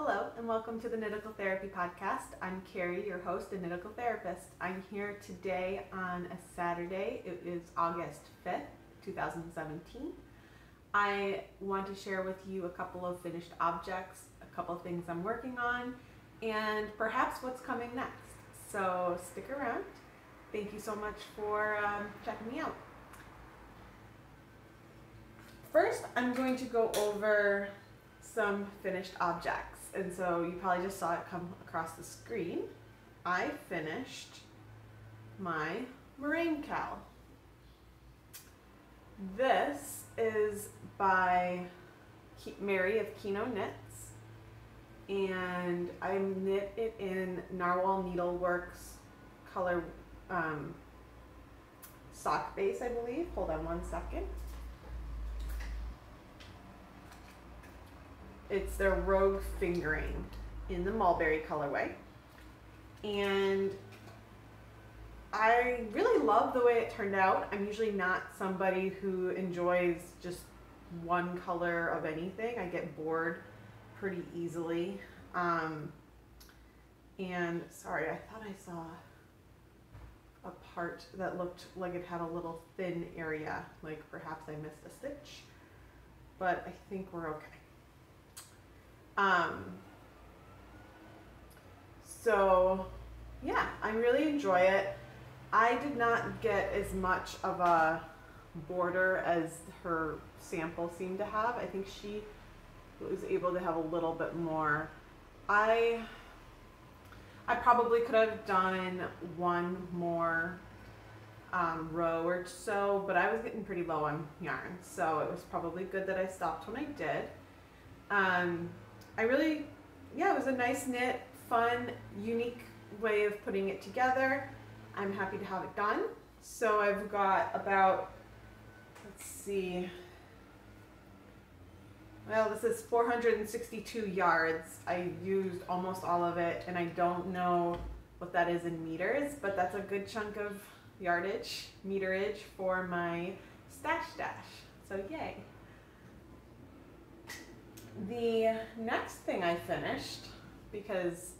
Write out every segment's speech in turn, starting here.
Hello and welcome to the Knitical Therapy Podcast. I'm Carrie, your host and Knitical Therapist. I'm here today on a Saturday. It is August 5th, 2017. I want to share with you a couple of finished objects, a couple of things I'm working on, and perhaps what's coming next. So stick around. Thank you so much for checking me out. First, I'm going to go over some finished objects. And so you probably just saw it come across the screen. I finished my meringue cowl. This is by Mary of Kino Knits, and I knit it in Narwhal Needleworks color sock base, I believe. Hold on one second. It's their Rogue Fingering in the mulberry colorway. And I really love the way it turned out. I'm usually not somebody who enjoys just one color of anything. I get bored pretty easily. And sorry, I thought I saw a part that looked like it had a little thin area, like perhaps I missed a stitch, but I think we're okay. So yeah, I really enjoy it. I did not get as much of a border as her sample seemed to have. I think she was able to have a little bit more. I probably could have done one more row or so, but I was getting pretty low on yarn, so it was probably good that I stopped when I did. It was a nice knit, fun, unique way of putting it together. I'm happy to have it done. So I've got about, let's see, well, this is 462 yards. I used almost all of it, and I don't know what that is in meters, but that's a good chunk of yardage, meterage for my stash. So yay. The next thing I finished, because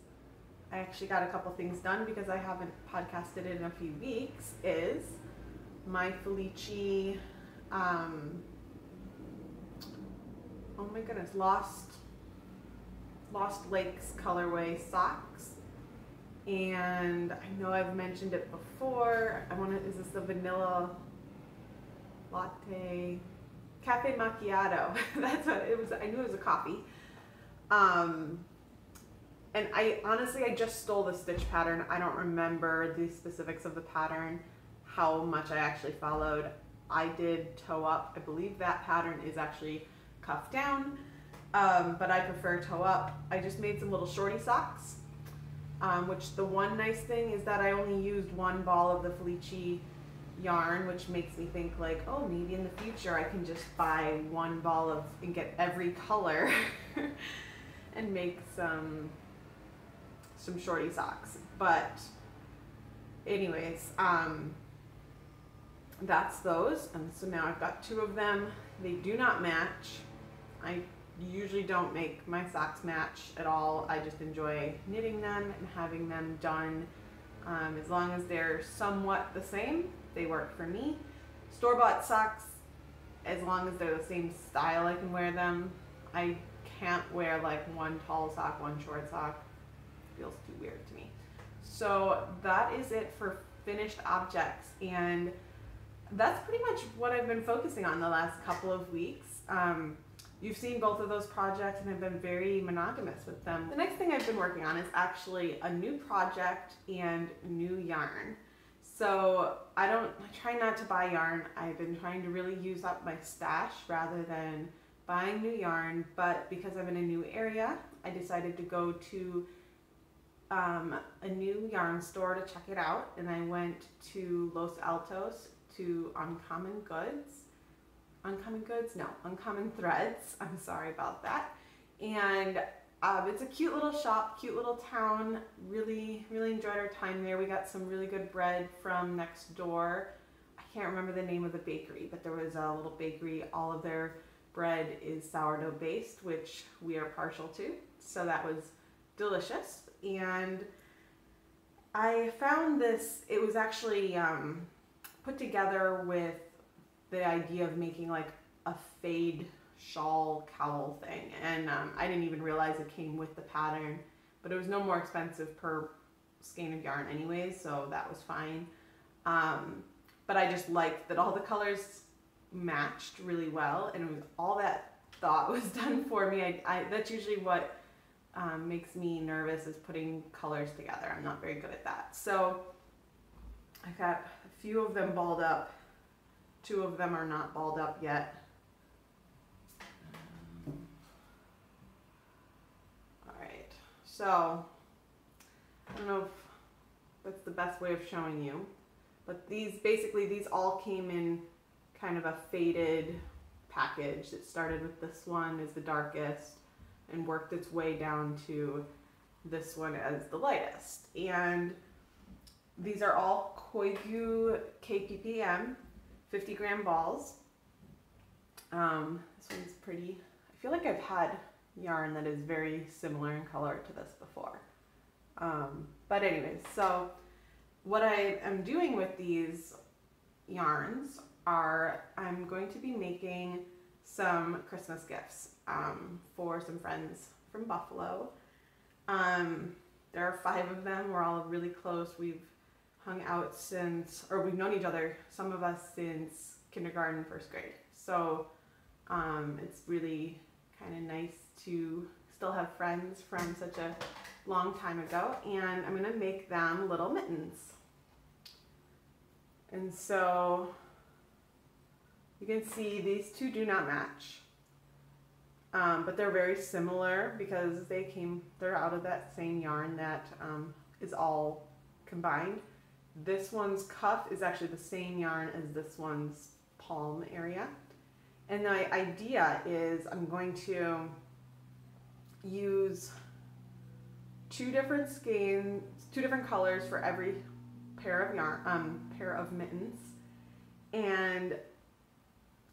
I actually got a couple things done because I haven't podcasted in a few weeks, is my Felici, oh my goodness, Lost Lakes colorway socks. And I know I've mentioned it before. Is this the vanilla latte? Cafe macchiato. That's what it was. I knew it was a coffee. And I just stole the stitch pattern. I don't remember the specifics of the pattern, how much I actually followed. I did toe up. I believe that pattern is actually cuff down, but I prefer toe up. I just made some little shorty socks, which the one nice thing is that I only used one ball of the Felici yarn, which makes me think like, oh, maybe in the future I can just buy one ball and get every color and make some shorty socks. But anyways, that's those. And so now I've got two of them. They do not match. I usually don't make my socks match at all. I just enjoy knitting them and having them done. As long as they're somewhat the same, they work for me. Store-bought socks, as long as they're the same style, I can wear them. I can't wear like one tall sock, one short sock. Feels too weird to me. So that is it for finished objects, and that's pretty much what I've been focusing on the last couple of weeks. You've seen both of those projects, and I've been very monogamous with them. The next thing I've been working on is actually a new project and new yarn. So I try not to buy yarn. I've been trying to really use up my stash rather than buying new yarn, but because I'm in a new area, I decided to go to a new yarn store to check it out, and I went to Los Altos to Uncommon Threads. I'm sorry about that. And it's a cute little shop, cute little town. Really enjoyed our time there. We got some really good bread from next door. I can't remember the name of the bakery, but there was a little bakery. All of their bread is sourdough based, which we are partial to. So that was delicious. And I found this, it was actually put together with the idea of making like a fade shawl cowl thing. And I didn't even realize it came with the pattern, but it was no more expensive per skein of yarn anyways, so that was fine. But I just liked that all the colors matched really well, and it was all that thought was done for me. That's usually what makes me nervous, is putting colors together. I'm not very good at that. So I've got a few of them balled up. 2 of them are not balled up yet. All right, so I don't know if that's the best way of showing you, but these all came in kind of a faded package. It started with this one as the darkest and worked its way down to this one as the lightest. And these are all Koigu KPPM 50-gram balls. This one's pretty. I feel like I've had yarn that is very similar in color to this before. But anyways, so what I am doing with these yarns are I'm going to be making some Christmas gifts for some friends from Buffalo. There are 5 of them. We're all really close. We've hung out since, or we've known each other, some of us since kindergarten, 1st grade. So it's really kind of nice to still have friends from such a long time ago. And I'm going to make them little mittens. And so you can see these 2 do not match, but they're very similar because they're out of that same yarn that is all combined. This one's cuff is actually the same yarn as this one's palm area. And the idea is I'm going to use 2 different skeins, 2 different colors for every pair of yarn, pair of mittens. And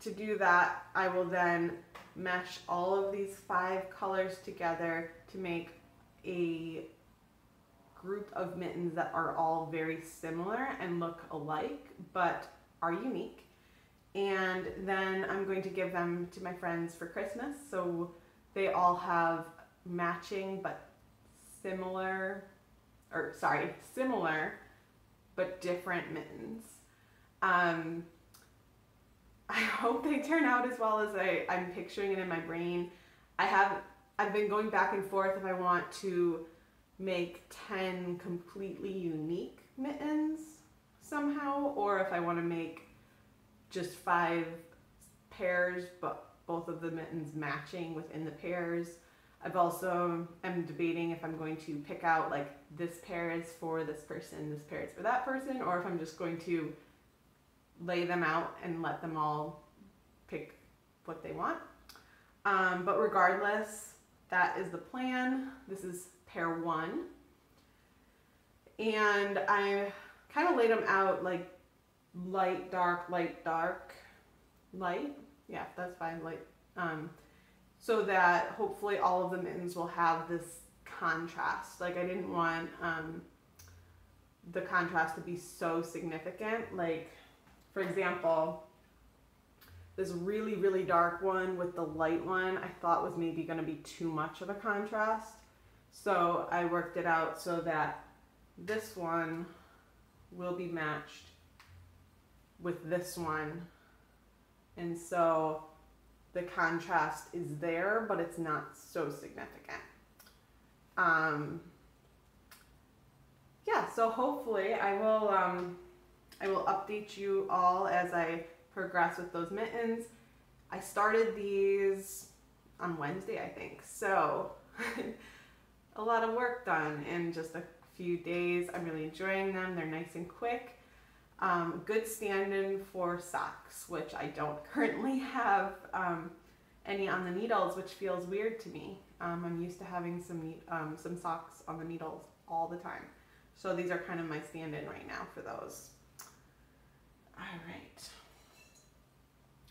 to do that, I will then mesh all of these 5 colors together to make a group of mittens that are all very similar and look alike, but are unique. And then I'm going to give them to my friends for Christmas, so they all have matching but similar but different mittens. I hope they turn out as well as I'm picturing it in my brain. I've been going back and forth if I want to make 10 completely unique mittens somehow, or if I want to make just 5 pairs, but both of the mittens matching within the pairs. I've also am debating if I'm going to pick out like this pair is for this person, this pair is for that person, or if I'm just going to lay them out and let them all pick what they want. But regardless, that is the plan. This is pair 1. And I kind of laid them out like light, dark, light, dark, light. Yeah, that's fine, light. So that hopefully all of the mittens will have this contrast. Like I didn't want the contrast to be so significant. Like for example, this really, really dark one with the light one, I thought was maybe going to be too much of a contrast. So I worked it out so that this one will be matched with this one. And so the contrast is there, but it's not so significant. Yeah, so hopefully I will update you all as I progress with those mittens. I started these on Wednesday, I think, so a lot of work done in just a few days. I'm really enjoying them. They're nice and quick. Good stand-in for socks, which I don't currently have any on the needles, which feels weird to me. I'm used to having some socks on the needles all the time. So these are kind of my stand-in right now for those. All right.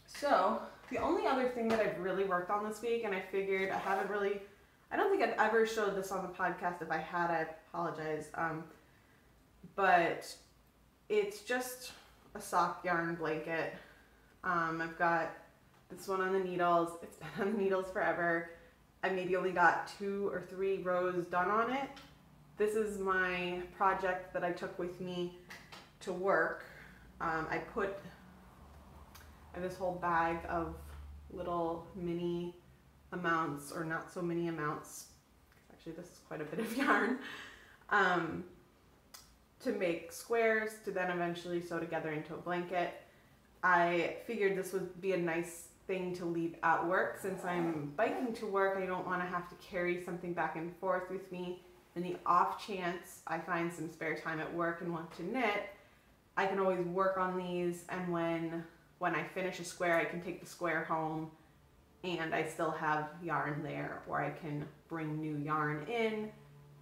So the only other thing that I've really worked on this week, and I figured I haven't really I don't think I've ever showed this on the podcast. If I had, I apologize. But it's just a sock yarn blanket. I've got this one on the needles. It's been on the needles forever. I maybe only got 2 or 3 rows done on it. This is my project that I took with me to work. I have this whole bag of little mini amounts, or not so many amounts. Actually, this is quite a bit of yarn. To make squares to then eventually sew together into a blanket. I figured this would be a nice thing to leave at work. Since I'm biking to work, I don't want to have to carry something back and forth with me. In the off chance I find some spare time at work and want to knit, I can always work on these, and when I finish a square, I can take the square home and I still have yarn there, or I can bring new yarn in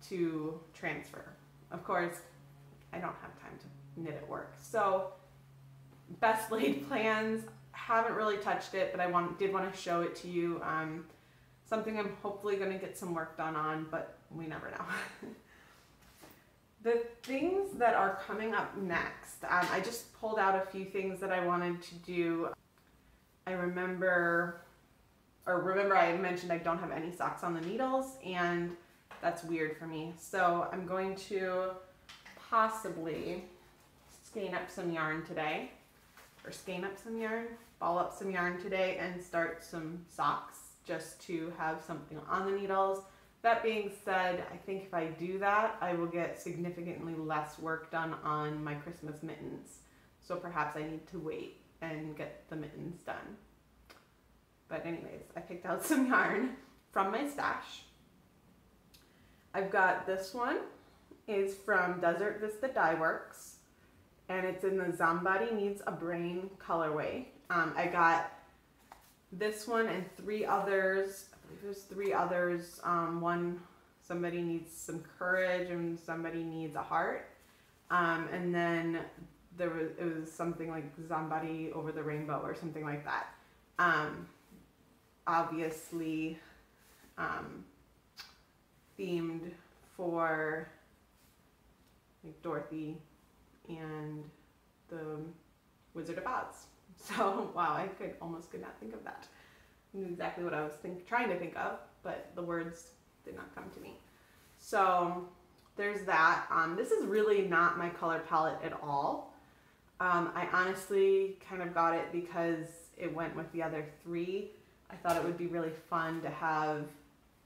to transfer. Of course, I don't have time to knit at work. So best laid plans, haven't really touched it, but I did want to show it to you. Something I'm hopefully going to get some work done on, but we never know. The things that are coming up next, I just pulled out a few things that I wanted to do. I remember I had mentioned I don't have any socks on the needles, and that's weird for me. So I'm going to possibly skein up some yarn today, or ball up some yarn today and start some socks just to have something on the needles. That being said, I think if I do that, I will get significantly less work done on my Christmas mittens. So perhaps I need to wait and get the mittens done. But anyways, I picked out some yarn from my stash. I've got this one, is from Desert Vista Dye Works, and it's in the Somebody Needs a Brain colorway. I got this one and 3 others. I believe there's 3 others. One, Somebody Needs Some Courage, and Somebody Needs a Heart. And then it was something like Somebody Over the Rainbow or something like that. Obviously themed for like Dorothy and the Wizard of Oz. So wow, I almost could not think of that. I knew exactly what I was trying to think of, but the words did not come to me. So there's that. This is really not my color palette at all. I honestly kind of got it because it went with the other 3. I thought it would be really fun to have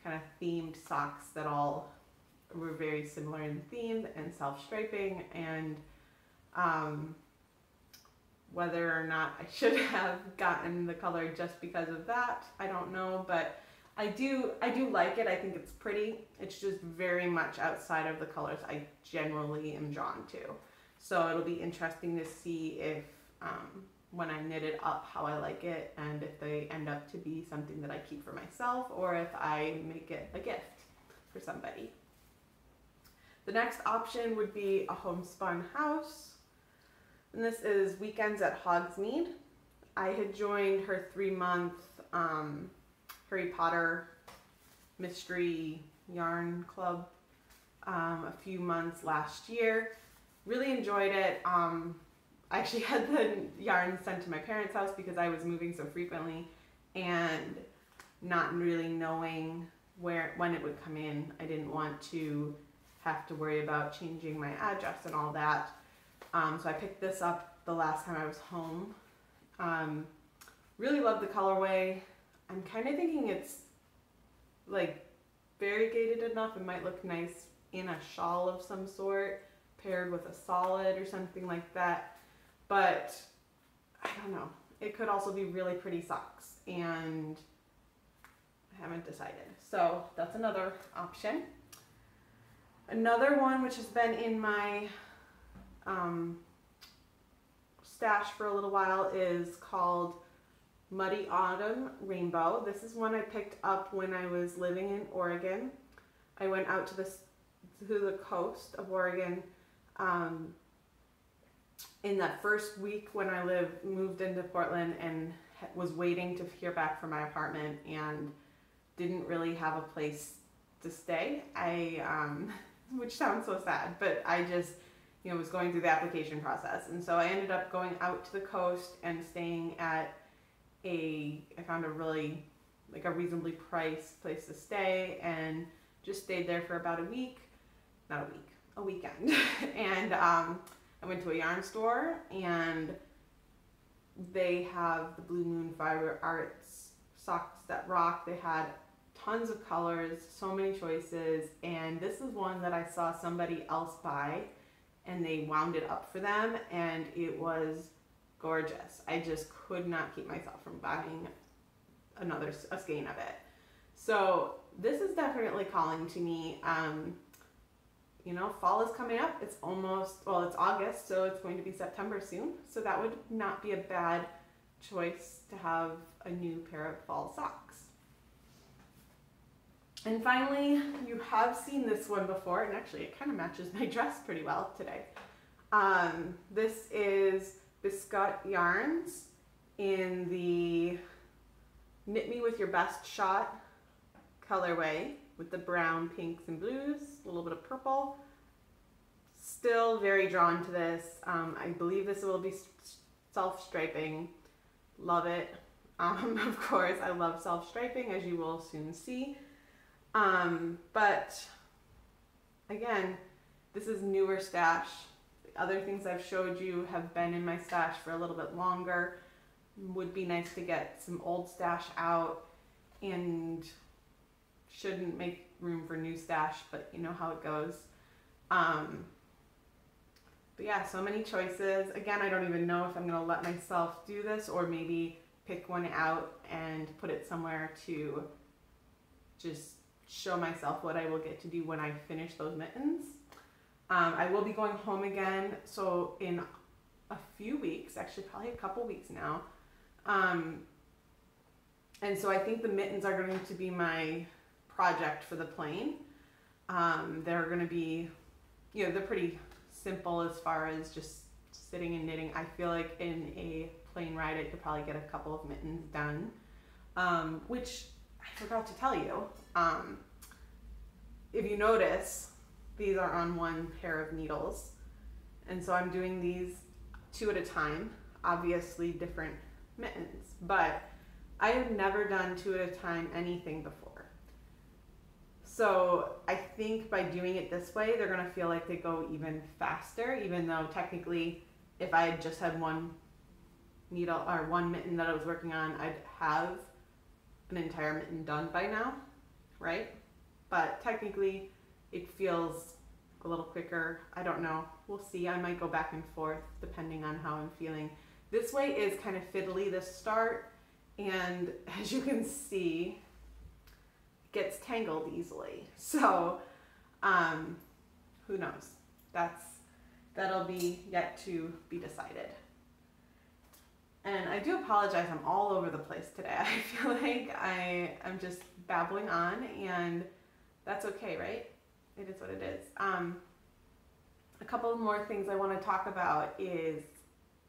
kind of themed socks that all were very similar in theme and self-striping, and whether or not I should have gotten the color just because of that, I don't know, but I do like it. I think it's pretty. It's just very much outside of the colors I generally am drawn to. So it'll be interesting to see if when I knit it up, how I like it, and if they end up to be something that I keep for myself, or if I make it a gift for somebody. The next option would be a homespun house, and this is Weekends at Hogsmeade. I had joined her 3-month Harry Potter mystery yarn club a few months last year. Really enjoyed it. I actually had the yarn sent to my parents' house because I was moving so frequently, and not really knowing when it would come in. I didn't want to have to worry about changing my address and all that. So I picked this up the last time I was home. Really love the colorway. I'm kind of thinking it's like variegated enough. It might look nice in a shawl of some sort, paired with a solid or something like that. But I don't know. It could also be really pretty socks, and I haven't decided. So that's another option. Another one which has been in my stash for a little while is called Muddy Autumn Rainbow. This is one I picked up when I was living in Oregon. I went out to the coast of Oregon in that first week when I moved into Portland, and was waiting to hear back from my apartment, and didn't really have a place to stay. Which sounds so sad, but I just, was going through the application process. And so I ended up going out to the coast and staying at I found a really, like a reasonably priced place to stay, and just stayed there for about a weekend. And I went to a yarn store, and they have the Blue Moon Fiber Arts socks that rock. They had tons of colors, so many choices, and this is one that I saw somebody else buy, and they wound it up for them, and it was gorgeous. I just could not keep myself from buying a skein of it. So this is definitely calling to me. Fall is coming up. It's August, so it's going to be September soon. So that would not be a bad choice to have a new pair of fall socks. And finally, you have seen this one before, and actually it kind of matches my dress pretty well today. This is Biscuit Yarns in the Knit Me With Your Best Shot colorway with the brown, pinks, and blues, a little bit of purple. Still very drawn to this. I believe this will be self-striping. Love it. Of course, I love self-striping, as you will soon see. But again, this is newer stash. The other things I've showed you have been in my stash for a little bit longer. Would be nice to get some old stash out, and shouldn't make room for new stash, but you know how it goes. But yeah, so many choices. Again, I don't even know if I'm gonna let myself do this, or maybe pick one out and put it somewhere to just show myself what I will get to do when I finish those mittens. I will be going home again, so in a few weeks, actually probably a couple weeks now. And so I think the mittens are going to be my project for the plane. They're going to be, they're pretty simple as far as just sitting and knitting. I feel like in a plane ride I could probably get a couple of mittens done, which I forgot to tell you. If you notice, these are on one pair of needles, and so I'm doing these 2 at a time, obviously different mittens, but I have never done 2 at a time anything before. So I think by doing it this way, they're gonna feel like they go even faster, even though technically if I had just had one needle or one mitten that I was working on, I'd have an entire mitten done by now, right? But technically it feels a little quicker. I don't know, we'll see. I might go back and forth depending on how I'm feeling. This way is kind of fiddly to start, and as you can see, it gets tangled easily. So who knows? That'll be yet to be decided. And I do apologize, I'm all over the place today. I feel like I'm just babbling on, and that's okay, right? It is what it is. A couple more things I want to talk about is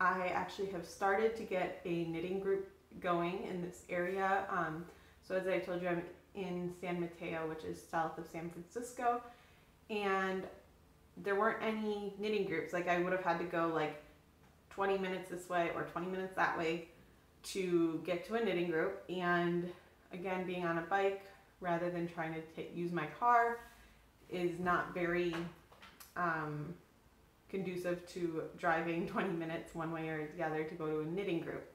I actually have started to get a knitting group going in this area. So as I told you, I'm in San Mateo, which is south of San Francisco, and there weren't any knitting groups. Like, I would have had to go like 20 minutes this way or 20 minutes that way to get to a knitting group. And again, being on a bike rather than trying to use my car is not very conducive to driving 20 minutes one way or the other to go to a knitting group.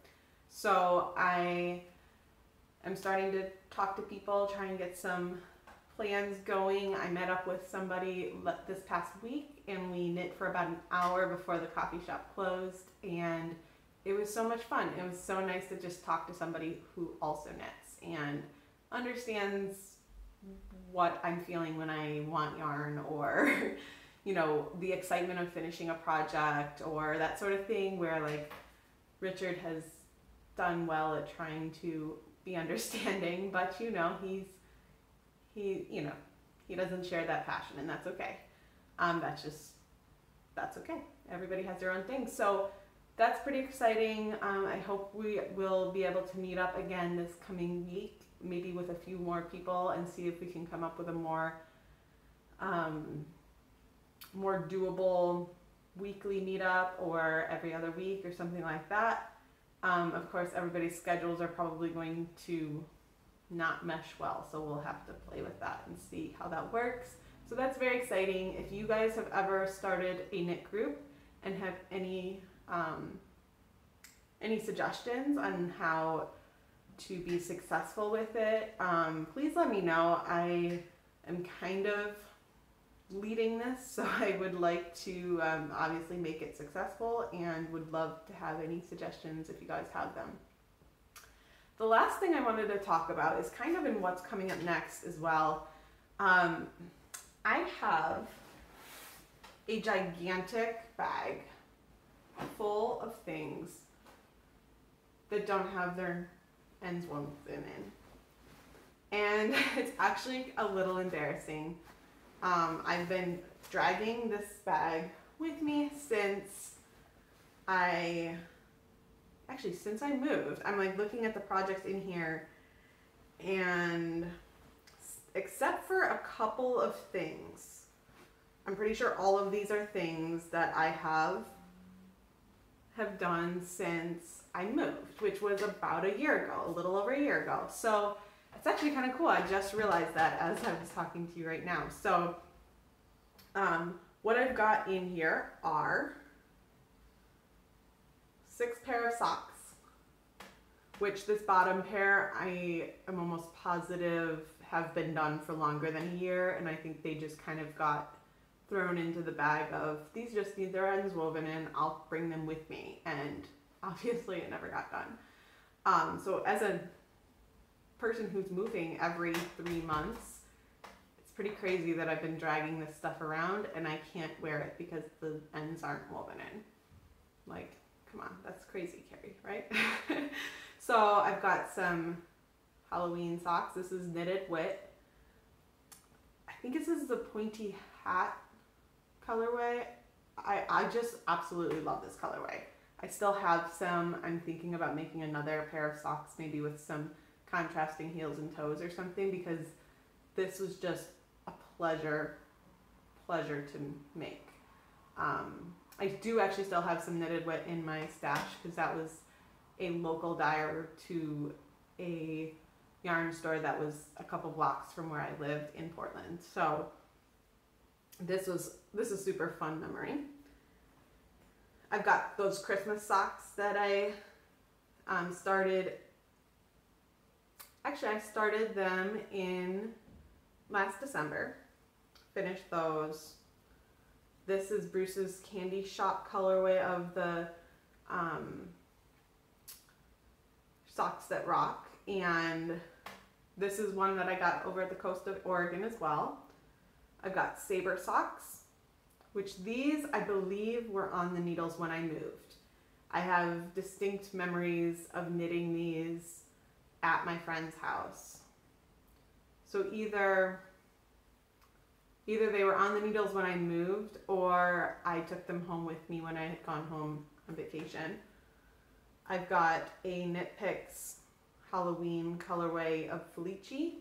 So I am starting to talk to people, try and get some plans going. I met up with somebody this past week, and we knit for about an hour before the coffee shop closed, and it was so much fun. It was so nice to just talk to somebody who also knits and understands what I'm feeling when I want yarn, or the excitement of finishing a project, or that sort of thing, where like Richard has done well at trying to be understanding, but he doesn't share that passion, and that's okay. That's okay. Everybody has their own thing. So that's pretty exciting. I hope we will be able to meet up again this coming week maybe with a few more people and see if we can come up with a more doable weekly meetup or every other week or something like that. Of course, everybody's schedules are probably going to not mesh well, so we'll have to play with that and see how that works. So that's very exciting. If you guys have ever started a knit group and have any suggestions on how to be successful with it, please let me know. I am kind of leading this, so I would like to obviously make it successful and would love to have any suggestions if you guys have them. The last thing I wanted to talk about is kind of in what's coming up next as well. I have a gigantic bag full of things that don't have their ends woven in. And it's actually a little embarrassing. I've been dragging this bag with me since I moved. I'm like looking at the projects in here, and except for a couple of things, I'm pretty sure all of these are things that I have done since I moved, which was about a year ago, a little over a year ago. So it's actually kind of cool. I just realized that as I was talking to you right now. So what I've got in here are 6 pair of socks, which this bottom pair I am almost positive have been done for longer than a year, and I think they just kind of got thrown into the bag of these just need their ends woven in, I'll bring them with me, and obviously it never got done. So as a person who's moving every 3 months, it's pretty crazy that I've been dragging this stuff around and I can't wear it because the ends aren't woven in. Like, come on, that's crazy, Carrie, right? So I've got some Halloween socks. This is Knitted Wit. I think this is the pointy hat colorway. I just absolutely love this colorway. I still have some. I'm thinking about making another pair of socks, maybe with some contrasting heels and toes or something, because this was just a pleasure to make. I do actually still have some Knitted Wit in my stash because that was a local dyer to a yarn store that was a couple blocks from where I lived in Portland. So this is super fun memory. I've got those Christmas socks that I started. Actually, I started them in last December. Finished those. This is Bruce's Candy Shop colorway of the Socks That Rock, and this is one that I got over at the coast of Oregon as well. I've got Saber socks, which these I believe were on the needles when I moved. I have distinct memories of knitting these at my friend's house. So either they were on the needles when I moved, or I took them home with me when I had gone home on vacation. I've got a Knit Picks Halloween colorway of Felici.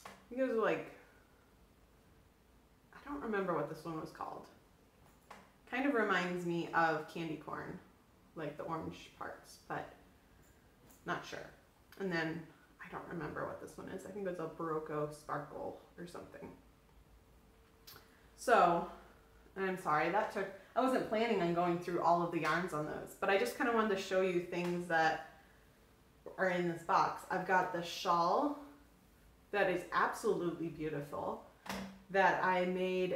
I think it was like, I don't remember what this one was called. Kind of reminds me of candy corn, like the orange parts, but not sure. And then I don't remember what this one is. I think it was a Barocco Sparkle or something. So, and I'm sorry, I wasn't planning on going through all of the yarns on those, but I just kind of wanted to show you things that are in this box. I've got the shawl that is absolutely beautiful that I made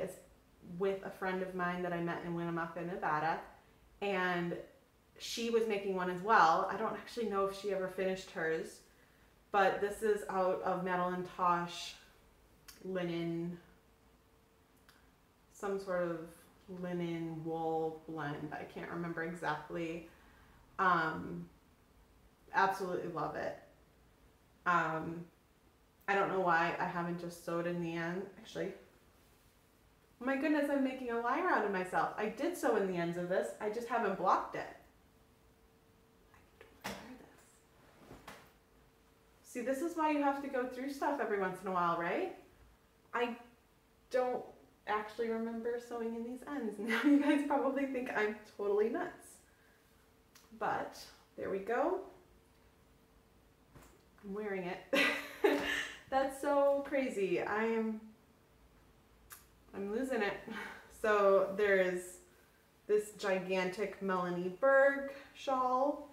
with a friend of mine that I met in Winnemucca, Nevada, and she was making one as well. I don't actually know if she ever finished hers, but this is out of Madeline Tosh linen, some sort of linen wool blend. I can't remember exactly. Absolutely love it. I don't know why I haven't just sewed in the end. Actually, oh my goodness, I'm making a liar out of myself. I did sew in the ends of this. I just haven't blocked it. I need to wear this. See, this is why you have to go through stuff every once in a while, right? I don't actually remember sewing in these ends. Now you guys probably think I'm totally nuts. But there we go. I'm wearing it. That's so crazy. I'm losing it. So there's this gigantic Melanie Berg shawl.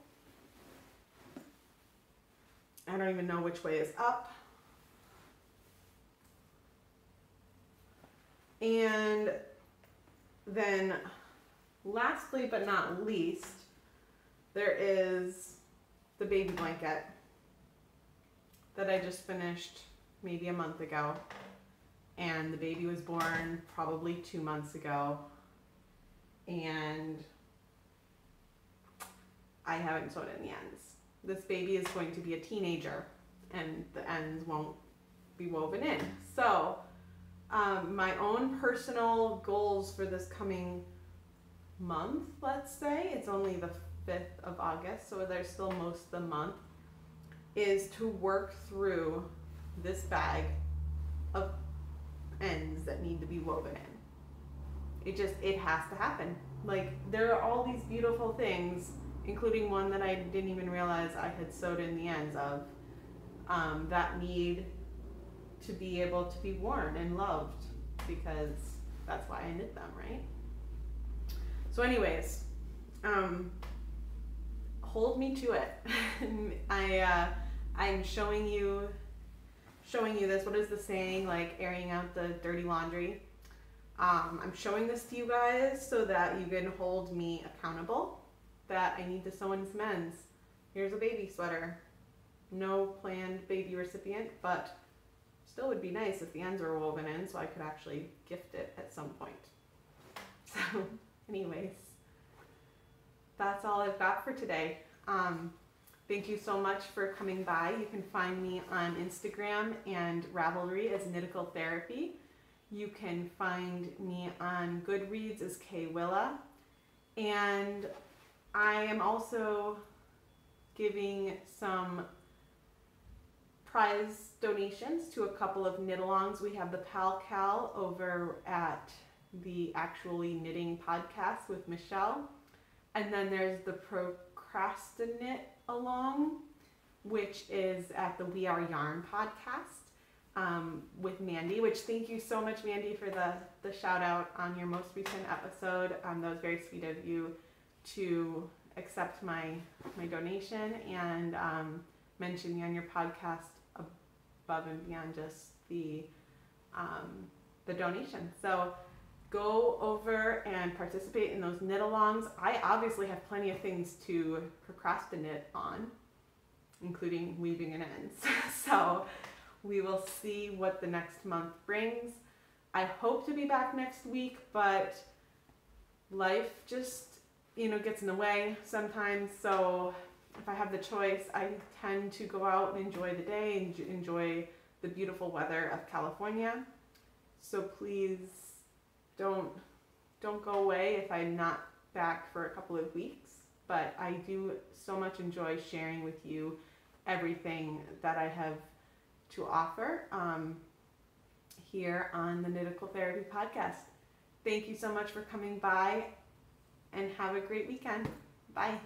I don't even know which way is up. And then lastly but not least, there is the baby blanket that I just finished maybe a month ago. And the baby was born probably 2 months ago. And I haven't sewed in the ends. This baby is going to be a teenager and the ends won't be woven in. So my own personal goals for this coming month, let's say, it's only the 5th of August, so there's still most of the month, is to work through this bag of ends that need to be woven in. It has to happen. Like, there are all these beautiful things, including one that I didn't even realize I had sewed in the ends of, that need to be able to be worn and loved, because that's why I knit them, right? So anyways, hold me to it. I'm showing you this. What is the saying? Like, airing out the dirty laundry. I'm showing this to you guys so that you can hold me accountable, that I need to sew in some ends. Here's a baby sweater. No planned baby recipient, but still would be nice if the ends were woven in so I could actually gift it at some point. So anyways, that's all I've got for today. Thank you so much for coming by. You can find me on Instagram and Ravelry as Knitical Therapy. You can find me on Goodreads as Kay Willa. And I am also giving some prize donations to a couple of knit-alongs. We have the Pal Cal over at the Actually Knitting podcast with Michelle. And then there's the Procrastinate Along, which is at the We Are Yarn podcast with Mandy, which thank you so much, Mandy, for the shout out on your most recent episode. That was very sweet of you to accept my donation and mention me on your podcast above and beyond just the donation. So go over and participate in those knit-alongs. I obviously have plenty of things to procrastinate on, including weaving in ends. So we will see what the next month brings. I hope to be back next week, but life just, gets in the way sometimes. So if I have the choice, I tend to go out and enjoy the day and enjoy the beautiful weather of California. So please don't go away if I'm not back for a couple of weeks. But I do so much enjoy sharing with you everything that I have to offer here on the Knitical Therapy podcast. Thank you so much for coming by and have a great weekend. Bye.